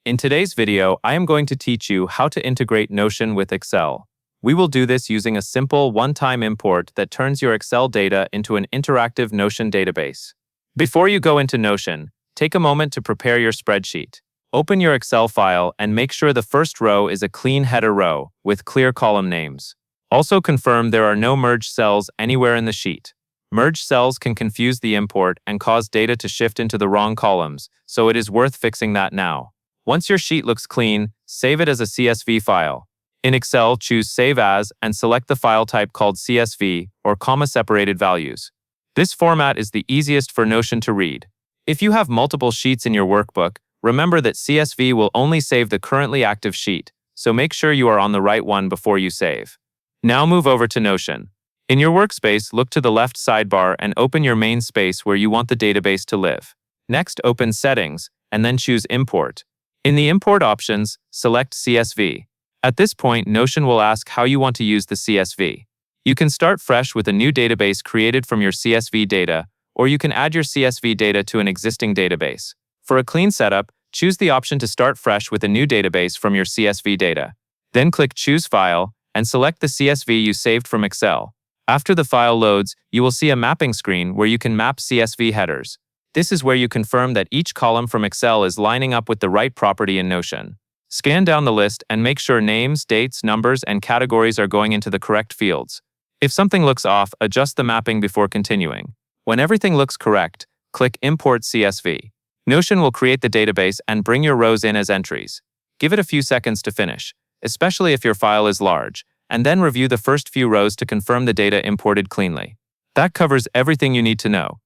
In today's video, I am going to teach you how to integrate Notion with Excel. We will do this using a simple one-time import that turns your Excel data into an interactive Notion database. Before you go into Notion, take a moment to prepare your spreadsheet. Open your Excel file and make sure the first row is a clean header row with clear column names. Also confirm there are no merged cells anywhere in the sheet. Merged cells can confuse the import and cause data to shift into the wrong columns, so it is worth fixing that now. Once your sheet looks clean, save it as a CSV file. In Excel, choose Save As and select the file type called CSV or comma-separated values. This format is the easiest for Notion to read. If you have multiple sheets in your workbook, remember that CSV will only save the currently active sheet, so make sure you are on the right one before you save. Now move over to Notion. In your workspace, look to the left sidebar and open your main space where you want the database to live. Next, open Settings, and then choose Import. In the Import options, select CSV. At this point, Notion will ask how you want to use the CSV. You can start fresh with a new database created from your CSV data, or you can add your CSV data to an existing database. For a clean setup, choose the option to start fresh with a new database from your CSV data. Then click Choose File, and select the CSV you saved from Excel. After the file loads, you will see a mapping screen where you can map CSV headers. This is where you confirm that each column from Excel is lining up with the right property in Notion. Scan down the list and make sure names, dates, numbers, and categories are going into the correct fields. If something looks off, adjust the mapping before continuing. When everything looks correct, click Import CSV. Notion will create the database and bring your rows in as entries. Give it a few seconds to finish, especially if your file is large, and then review the first few rows to confirm the data imported cleanly. That covers everything you need to know.